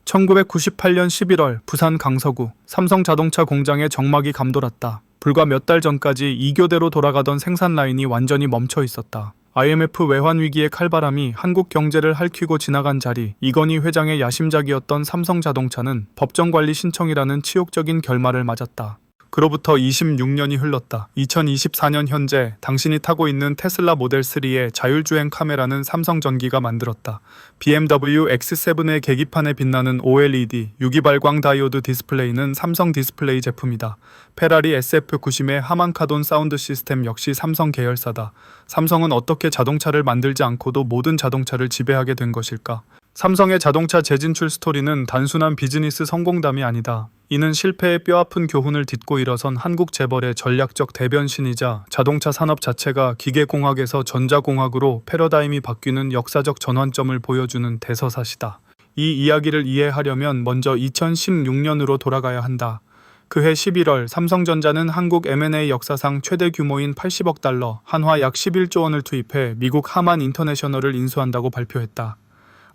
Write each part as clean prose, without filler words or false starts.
1998년 11월 부산 강서구 삼성자동차 공장의 정막이 감돌았다. 불과 몇 달 전까지 2교대로 돌아가던 생산 라인이 완전히 멈춰 있었다. IMF 외환 위기의 칼바람이 한국 경제를 핥히고 지나간 자리, 이건희 회장의 야심작이었던 삼성자동차는 법정관리 신청이라는 치욕적인 결말을 맞았다. 그로부터 26년이 흘렀다. 2024년 현재 당신이 타고 있는 테슬라 모델 3의 자율주행 카메라는 삼성전기가 만들었다. BMW X7의 계기판에 빛나는 OLED 유기발광 다이오드 디스플레이는 삼성 디스플레이 제품이다. 페라리 SF90의 하만카돈 사운드 시스템 역시 삼성 계열사다. 삼성은 어떻게 자동차를 만들지 않고도 모든 자동차를 지배하게 된 것일까? 삼성의 자동차 재진출 스토리는 단순한 비즈니스 성공담이 아니다. 이는 실패의 뼈아픈 교훈을 딛고 일어선 한국 재벌의 전략적 대변신이자 자동차 산업 자체가 기계공학에서 전자공학으로 패러다임이 바뀌는 역사적 전환점을 보여주는 대서사시다. 이 이야기를 이해하려면 먼저 2016년으로 돌아가야 한다. 그해 11월 삼성전자는 한국 M&A 역사상 최대 규모인 80억 달러, 한화 약 11조 원을 투입해 미국 하만 인터내셔널을 인수한다고 발표했다.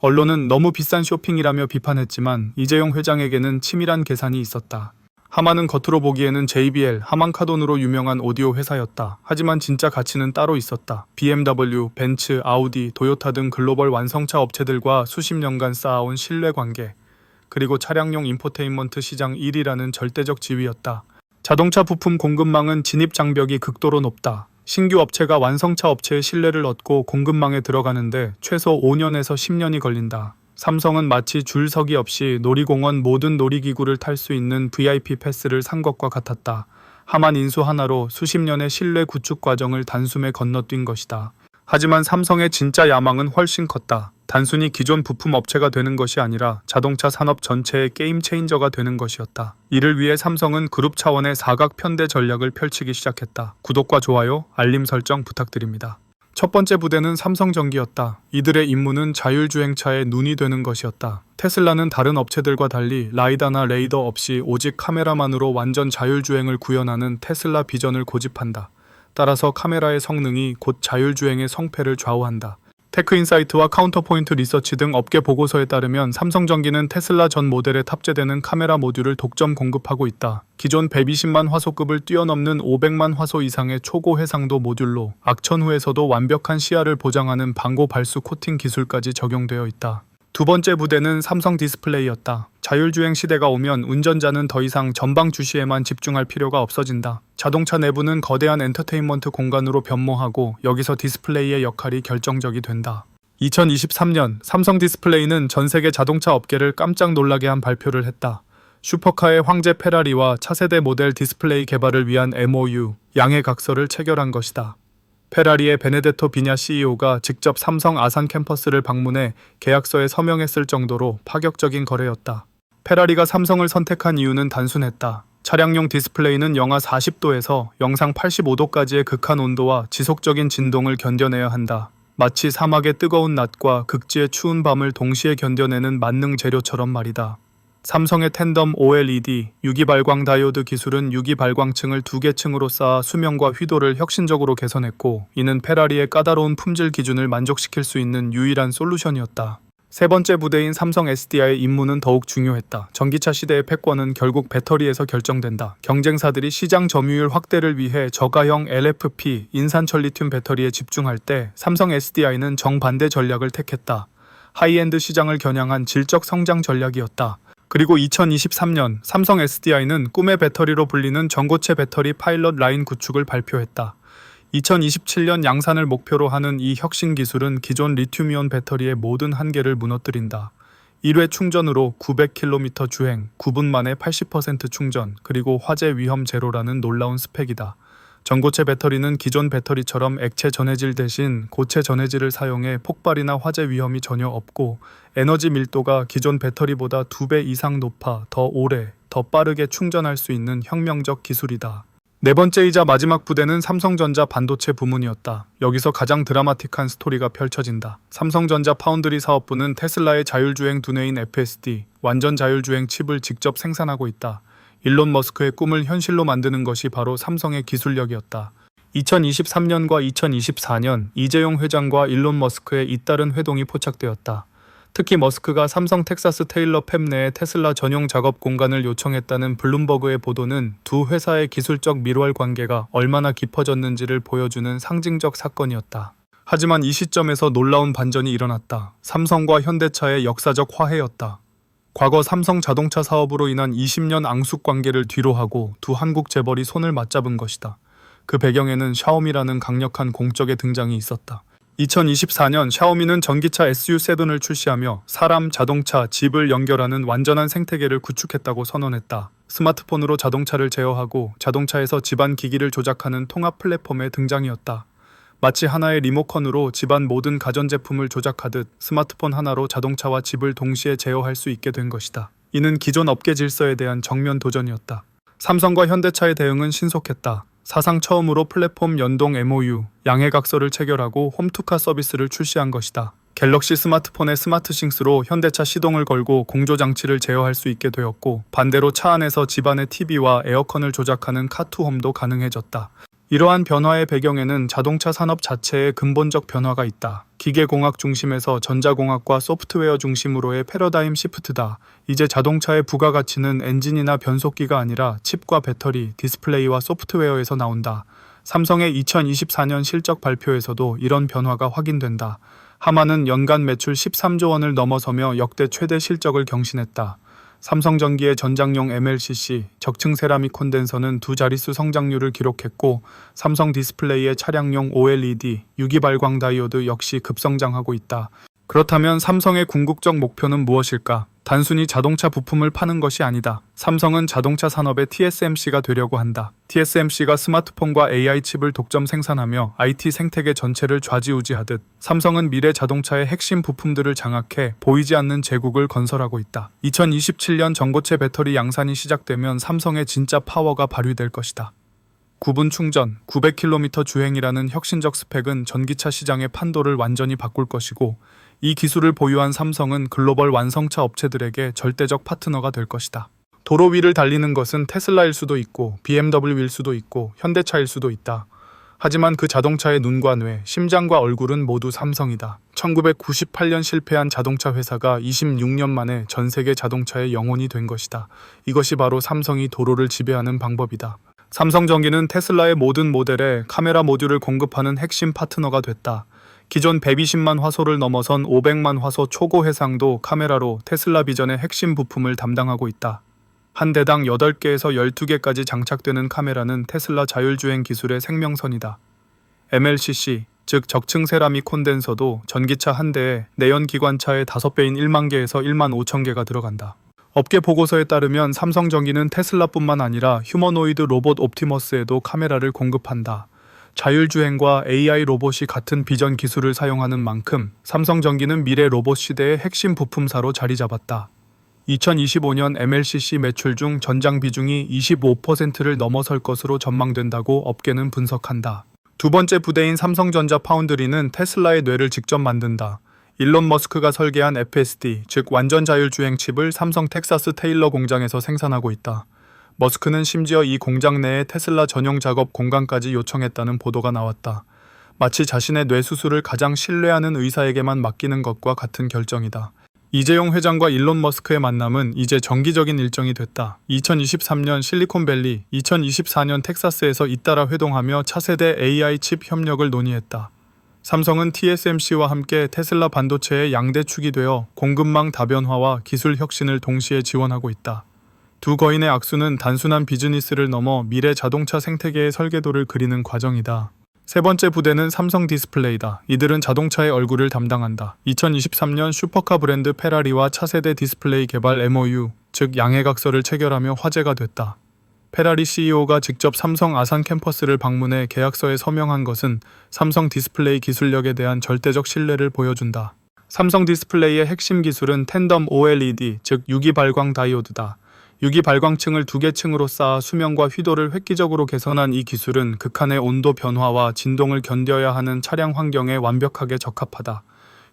언론은 너무 비싼 쇼핑이라며 비판했지만 이재용 회장에게는 치밀한 계산이 있었다. 하만은 겉으로 보기에는 JBL, 하만카돈으로 유명한 오디오 회사였다. 하지만 진짜 가치는 따로 있었다. BMW, 벤츠, 아우디, 도요타 등 글로벌 완성차 업체들과 수십 년간 쌓아온 신뢰관계, 그리고 차량용 인포테인먼트 시장 1위라는 절대적 지위였다. 자동차 부품 공급망은 진입 장벽이 극도로 높다. 신규 업체가 완성차 업체의 신뢰를 얻고 공급망에 들어가는데 최소 5년에서 10년이 걸린다. 삼성은 마치 줄서기 없이 놀이공원 모든 놀이기구를 탈 수 있는 VIP 패스를 산 것과 같았다. 하만 인수 하나로 수십 년의 신뢰 구축 과정을 단숨에 건너뛴 것이다. 하지만 삼성의 진짜 야망은 훨씬 컸다. 단순히 기존 부품 업체가 되는 것이 아니라 자동차 산업 전체의 게임 체인저가 되는 것이었다. 이를 위해 삼성은 그룹 차원의 사각 편대 전략을 펼치기 시작했다. 구독과 좋아요, 알림 설정 부탁드립니다. 첫 번째 부대는 삼성전기였다. 이들의 임무는 자율주행차의 눈이 되는 것이었다. 테슬라는 다른 업체들과 달리 라이다나 레이더 없이 오직 카메라만으로 완전 자율주행을 구현하는 테슬라 비전을 고집한다. 따라서 카메라의 성능이 곧 자율주행의 성패를 좌우한다. 테크인사이트와 카운터포인트 리서치 등 업계 보고서에 따르면 삼성전기는 테슬라 전 모델에 탑재되는 카메라 모듈을 독점 공급하고 있다. 기존 120만 화소급을 뛰어넘는 500만 화소 이상의 초고 해상도 모듈로 악천 후에서도 완벽한 시야를 보장하는 방고 발수 코팅 기술까지 적용되어 있다. 두 번째 부대는 삼성 디스플레이였다. 자율주행 시대가 오면 운전자는 더 이상 전방 주시에만 집중할 필요가 없어진다. 자동차 내부는 거대한 엔터테인먼트 공간으로 변모하고 여기서 디스플레이의 역할이 결정적이 된다. 2023년 삼성 디스플레이는 전 세계 자동차 업계를 깜짝 놀라게 한 발표를 했다. 슈퍼카의 황제 페라리와 차세대 모델 디스플레이 개발을 위한 MOU, 양해각서를 체결한 것이다. 페라리의 베네데토 비냐 CEO가 직접 삼성 아산 캠퍼스를 방문해 계약서에 서명했을 정도로 파격적인 거래였다. 페라리가 삼성을 선택한 이유는 단순했다. 차량용 디스플레이는 영하 40도에서 영상 85도까지의 극한 온도와 지속적인 진동을 견뎌내야 한다. 마치 사막의 뜨거운 낮과 극지의 추운 밤을 동시에 견뎌내는 만능 재료처럼 말이다. 삼성의 텐덤 OLED 유기발광 다이오드 기술은 유기발광층을 2개 층으로 쌓아 수명과 휘도를 혁신적으로 개선했고, 이는 페라리의 까다로운 품질 기준을 만족시킬 수 있는 유일한 솔루션이었다. 세 번째 부대인 삼성 SDI의 임무는 더욱 중요했다. 전기차 시대의 패권은 결국 배터리에서 결정된다. 경쟁사들이 시장 점유율 확대를 위해 저가형 LFP 인산철 리튬 배터리에 집중할 때 삼성 SDI는 정반대 전략을 택했다. 하이엔드 시장을 겨냥한 질적 성장 전략이었다. 그리고 2023년 삼성 SDI는 꿈의 배터리로 불리는 전고체 배터리 파일럿 라인 구축을 발표했다. 2027년 양산을 목표로 하는 이 혁신 기술은 기존 리튬이온 배터리의 모든 한계를 무너뜨린다. 1회 충전으로 900km 주행, 9분 만에 80% 충전, 그리고 화재 위험 제로라는 놀라운 스펙이다. 전고체 배터리는 기존 배터리처럼 액체 전해질 대신 고체 전해질을 사용해 폭발이나 화재 위험이 전혀 없고, 에너지 밀도가 기존 배터리보다 2배 이상 높아 더 오래, 더 빠르게 충전할 수 있는 혁명적 기술이다. 네 번째이자 마지막 부대는 삼성전자 반도체 부문이었다. 여기서 가장 드라마틱한 스토리가 펼쳐진다. 삼성전자 파운드리 사업부는 테슬라의 자율주행 두뇌인 FSD, 완전 자율주행 칩을 직접 생산하고 있다. 일론 머스크의 꿈을 현실로 만드는 것이 바로 삼성의 기술력이었다. 2023년과 2024년 이재용 회장과 일론 머스크의 잇따른 회동이 포착되었다. 특히 머스크가 삼성 텍사스 테일러 팹 내에 테슬라 전용 작업 공간을 요청했다는 블룸버그의 보도는 두 회사의 기술적 밀월 관계가 얼마나 깊어졌는지를 보여주는 상징적 사건이었다. 하지만 이 시점에서 놀라운 반전이 일어났다. 삼성과 현대차의 역사적 화해였다. 과거 삼성 자동차 사업으로 인한 20년 앙숙 관계를 뒤로하고 두 한국 재벌이 손을 맞잡은 것이다. 그 배경에는 샤오미라는 강력한 공적의 등장이 있었다. 2024년 샤오미는 전기차 SU7을 출시하며 사람, 자동차, 집을 연결하는 완전한 생태계를 구축했다고 선언했다. 스마트폰으로 자동차를 제어하고 자동차에서 집안 기기를 조작하는 통합 플랫폼의 등장이었다. 마치 하나의 리모컨으로 집안 모든 가전제품을 조작하듯 스마트폰 하나로 자동차와 집을 동시에 제어할 수 있게 된 것이다. 이는 기존 업계 질서에 대한 정면 도전이었다. 삼성과 현대차의 대응은 신속했다. 사상 처음으로 플랫폼 연동 MOU, 양해각서를 체결하고 홈투카 서비스를 출시한 것이다. 갤럭시 스마트폰의 스마트싱스로 현대차 시동을 걸고 공조장치를 제어할 수 있게 되었고, 반대로 차 안에서 집안의 TV와 에어컨을 조작하는 카투홈도 가능해졌다. 이러한 변화의 배경에는 자동차 산업 자체의 근본적 변화가 있다. 기계공학 중심에서 전자공학과 소프트웨어 중심으로의 패러다임 시프트다. 이제 자동차의 부가가치는 엔진이나 변속기가 아니라 칩과 배터리, 디스플레이와 소프트웨어에서 나온다. 삼성의 2024년 실적 발표에서도 이런 변화가 확인된다. 하마는 연간 매출 13조 원을 넘어서며 역대 최대 실적을 경신했다. 삼성전기의 전장용 MLCC, 적층 세라믹 콘덴서는 두 자릿수 성장률을 기록했고, 삼성 디스플레이의 차량용 OLED, 유기 발광 다이오드 역시 급성장하고 있다. 그렇다면 삼성의 궁극적 목표는 무엇일까? 단순히 자동차 부품을 파는 것이 아니다. 삼성은 자동차 산업의 TSMC가 되려고 한다. TSMC가 스마트폰과 AI 칩을 독점 생산하며 IT 생태계 전체를 좌지우지하듯 삼성은 미래 자동차의 핵심 부품들을 장악해 보이지 않는 제국을 건설하고 있다. 2027년 전고체 배터리 양산이 시작되면 삼성의 진짜 파워가 발휘될 것이다. 9분 충전, 900km 주행이라는 혁신적 스펙은 전기차 시장의 판도를 완전히 바꿀 것이고, 이 기술을 보유한 삼성은 글로벌 완성차 업체들에게 절대적 파트너가 될 것이다. 도로 위를 달리는 것은 테슬라일 수도 있고 BMW일 수도 있고 현대차일 수도 있다. 하지만 그 자동차의 눈과 뇌, 심장과 얼굴은 모두 삼성이다. 1998년 실패한 자동차 회사가 26년 만에 전 세계 자동차의 영혼이 된 것이다. 이것이 바로 삼성이 도로를 지배하는 방법이다. 삼성전기는 테슬라의 모든 모델에 카메라 모듈을 공급하는 핵심 파트너가 됐다. 기존 120만 화소를 넘어선 500만 화소 초고 해상도 카메라로 테슬라 비전의 핵심 부품을 담당하고 있다. 한 대당 8개에서 12개까지 장착되는 카메라는 테슬라 자율주행 기술의 생명선이다. MLCC, 즉 적층 세라믹 콘덴서도 전기차 한 대에 내연기관차의 5배인 1만 개에서 1만 5천 개가 들어간다. 업계 보고서에 따르면 삼성전기는 테슬라뿐만 아니라 휴머노이드 로봇 옵티머스에도 카메라를 공급한다. 자율주행과 AI 로봇이 같은 비전 기술을 사용하는 만큼 삼성전기는 미래 로봇 시대의 핵심 부품사로 자리 잡았다. 2025년 MLCC 매출 중 전장 비중이 25%를 넘어설 것으로 전망된다고 업계는 분석한다. 두 번째 부대인 삼성전자 파운드리는 테슬라의 뇌를 직접 만든다. 일론 머스크가 설계한 FSD, 즉 완전 자율주행 칩을 삼성 텍사스 테일러 공장에서 생산하고 있다. 머스크는 심지어 이 공장 내에 테슬라 전용 작업 공간까지 요청했다는 보도가 나왔다. 마치 자신의 뇌 수술을 가장 신뢰하는 의사에게만 맡기는 것과 같은 결정이다. 이재용 회장과 일론 머스크의 만남은 이제 정기적인 일정이 됐다. 2023년 실리콘밸리, 2024년 텍사스에서 잇따라 회동하며 차세대 AI 칩 협력을 논의했다. 삼성은 TSMC와 함께 테슬라 반도체의 양대축이 되어 공급망 다변화와 기술 혁신을 동시에 지원하고 있다. 두 거인의 악수는 단순한 비즈니스를 넘어 미래 자동차 생태계의 설계도를 그리는 과정이다. 세 번째 부대는 삼성 디스플레이다. 이들은 자동차의 얼굴을 담당한다. 2023년 슈퍼카 브랜드 페라리와 차세대 디스플레이 개발 MOU, 즉 양해각서를 체결하며 화제가 됐다. 페라리 CEO가 직접 삼성 아산 캠퍼스를 방문해 계약서에 서명한 것은 삼성 디스플레이 기술력에 대한 절대적 신뢰를 보여준다. 삼성 디스플레이의 핵심 기술은 텐덤 OLED, 즉 유기 발광 다이오드다. 유기 발광층을 2개 층으로 쌓아 수명과 휘도를 획기적으로 개선한 이 기술은 극한의 온도 변화와 진동을 견뎌야 하는 차량 환경에 완벽하게 적합하다.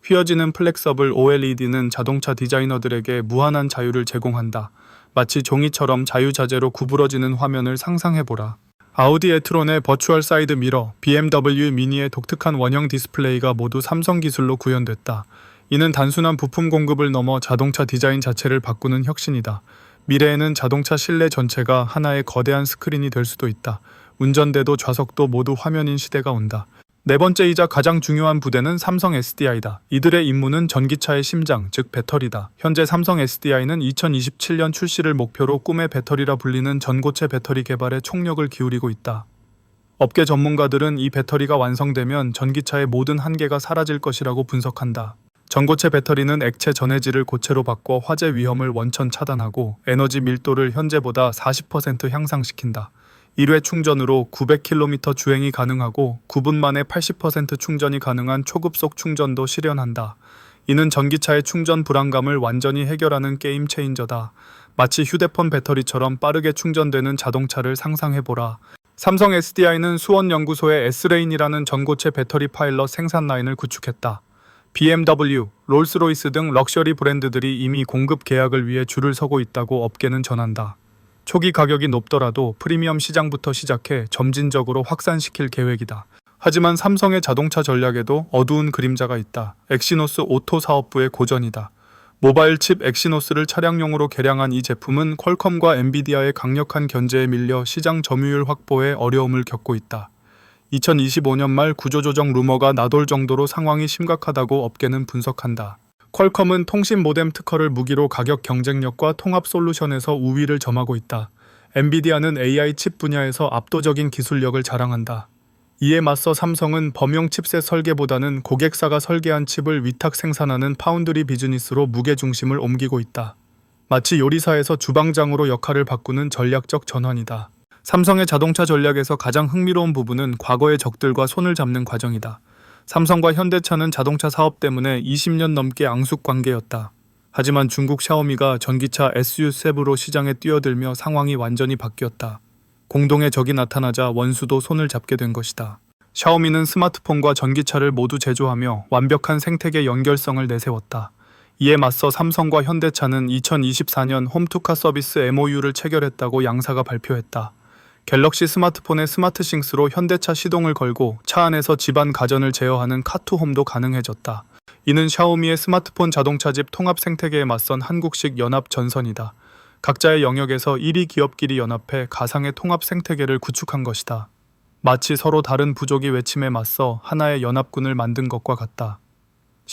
휘어지는 플렉서블 OLED는 자동차 디자이너들에게 무한한 자유를 제공한다. 마치 종이처럼 자유자재로 구부러지는 화면을 상상해보라. 아우디 에트론의 버추얼 사이드 미러, BMW 미니의 독특한 원형 디스플레이가 모두 삼성 기술로 구현됐다. 이는 단순한 부품 공급을 넘어 자동차 디자인 자체를 바꾸는 혁신이다. 미래에는 자동차 실내 전체가 하나의 거대한 스크린이 될 수도 있다. 운전대도 좌석도 모두 화면인 시대가 온다. 네 번째이자 가장 중요한 부대는 삼성 SDI다. 이들의 임무는 전기차의 심장, 즉 배터리다. 현재 삼성 SDI는 2027년 출시를 목표로 꿈의 배터리라 불리는 전고체 배터리 개발에 총력을 기울이고 있다. 업계 전문가들은 이 배터리가 완성되면 전기차의 모든 한계가 사라질 것이라고 분석한다. 전고체 배터리는 액체 전해질을 고체로 바꿔 화재 위험을 원천 차단하고 에너지 밀도를 현재보다 40% 향상시킨다. 1회 충전으로 900km 주행이 가능하고 9분 만에 80% 충전이 가능한 초급속 충전도 실현한다. 이는 전기차의 충전 불안감을 완전히 해결하는 게임 체인저다. 마치 휴대폰 배터리처럼 빠르게 충전되는 자동차를 상상해보라. 삼성 SDI는 수원연구소의 S레인이라는 전고체 배터리 파일럿 생산 라인을 구축했다. BMW, 롤스로이스 등 럭셔리 브랜드들이 이미 공급 계약을 위해 줄을 서고 있다고 업계는 전한다. 초기 가격이 높더라도 프리미엄 시장부터 시작해 점진적으로 확산시킬 계획이다. 하지만 삼성의 자동차 전략에도 어두운 그림자가 있다. 엑시노스 오토 사업부의 고전이다. 모바일 칩 엑시노스를 차량용으로 개량한 이 제품은 퀄컴과 엔비디아의 강력한 견제에 밀려 시장 점유율 확보에 어려움을 겪고 있다. 2025년 말 구조조정 루머가 나돌 정도로 상황이 심각하다고 업계는 분석한다. 퀄컴은 통신 모뎀 특허를 무기로 가격 경쟁력과 통합 솔루션에서 우위를 점하고 있다. 엔비디아는 AI 칩 분야에서 압도적인 기술력을 자랑한다. 이에 맞서 삼성은 범용 칩셋 설계보다는 고객사가 설계한 칩을 위탁 생산하는 파운드리 비즈니스로 무게중심을 옮기고 있다. 마치 요리사에서 주방장으로 역할을 바꾸는 전략적 전환이다. 삼성의 자동차 전략에서 가장 흥미로운 부분은 과거의 적들과 손을 잡는 과정이다. 삼성과 현대차는 자동차 사업 때문에 20년 넘게 앙숙 관계였다. 하지만 중국 샤오미가 전기차 SU7로 시장에 뛰어들며 상황이 완전히 바뀌었다. 공동의 적이 나타나자 원수도 손을 잡게 된 것이다. 샤오미는 스마트폰과 전기차를 모두 제조하며 완벽한 생태계 연결성을 내세웠다. 이에 맞서 삼성과 현대차는 2024년 홈투카 서비스 MOU를 체결했다고 양사가 발표했다. 갤럭시 스마트폰의 스마트싱스로 현대차 시동을 걸고 차 안에서 집안 가전을 제어하는 카투홈도 가능해졌다. 이는 샤오미의 스마트폰 자동차집 통합 생태계에 맞선 한국식 연합 전선이다. 각자의 영역에서 1위 기업끼리 연합해 가상의 통합 생태계를 구축한 것이다. 마치 서로 다른 부족이 외침에 맞서 하나의 연합군을 만든 것과 같다.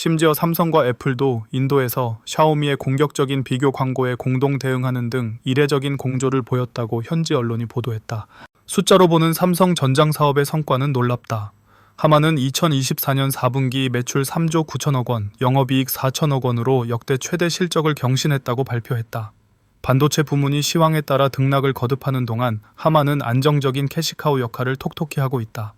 심지어 삼성과 애플도 인도에서 샤오미의 공격적인 비교 광고에 공동 대응하는 등 이례적인 공조를 보였다고 현지 언론이 보도했다. 숫자로 보는 삼성 전장 사업의 성과는 놀랍다. 하마는 2024년 4분기 매출 3조 9천억 원, 영업이익 4천억 원으로 역대 최대 실적을 경신했다고 발표했다. 반도체 부문이 시황에 따라 등락을 거듭하는 동안 하마는 안정적인 캐시카우 역할을 톡톡히 하고 있다.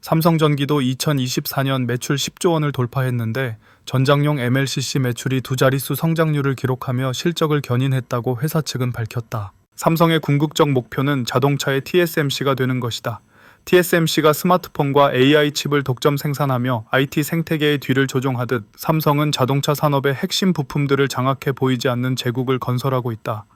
삼성전기도 2024년 매출 10조 원을 돌파했는데 전장용 MLCC 매출이 두 자릿수 성장률을 기록하며 실적을 견인했다고 회사 측은 밝혔다. 삼성의 궁극적 목표는 자동차의 TSMC가 되는 것이다. TSMC가 스마트폰과 AI 칩을 독점 생산하며 IT 생태계의 뒤를 조종하듯 삼성은 자동차 산업의 핵심 부품들을 장악해 보이지 않는 제국을 건설하고 있다.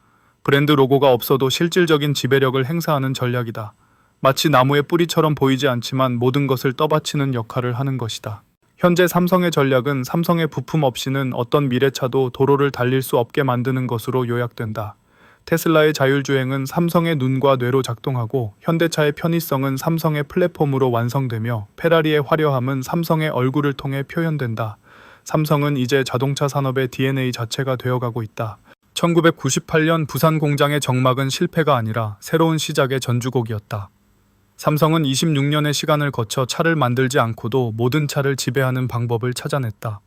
브랜드 로고가 없어도 실질적인 지배력을 행사하는 전략이다. 마치 나무의 뿌리처럼 보이지 않지만 모든 것을 떠받치는 역할을 하는 것이다. 현재 삼성의 전략은 삼성의 부품 없이는 어떤 미래차도 도로를 달릴 수 없게 만드는 것으로 요약된다. 테슬라의 자율주행은 삼성의 눈과 뇌로 작동하고 현대차의 편의성은 삼성의 플랫폼으로 완성되며 페라리의 화려함은 삼성의 얼굴을 통해 표현된다. 삼성은 이제 자동차 산업의 DNA 자체가 되어가고 있다. 1998년 부산 공장의 정막은 실패가 아니라 새로운 시작의 전주곡이었다. 삼성은 26년의 시간을 거쳐 차를 만들지 않고도 모든 차를 지배하는 방법을 찾아냈다.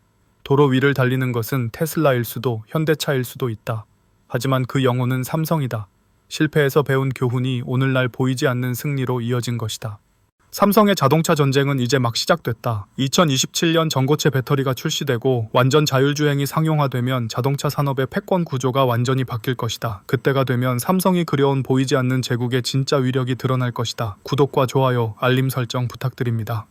도로 위를 달리는 것은 테슬라일 수도 현대차일 수도 있다. 하지만 그 영혼은 삼성이다. 실패에서 배운 교훈이 오늘날 보이지 않는 승리로 이어진 것이다. 삼성의 자동차 전쟁은 이제 막 시작됐다. 2027년 전고체 배터리가 출시되고 완전 자율주행이 상용화되면 자동차 산업의 패권 구조가 완전히 바뀔 것이다. 그때가 되면 삼성이 그려온 보이지 않는 제국의 진짜 위력이 드러날 것이다. 구독과 좋아요, 알림 설정 부탁드립니다.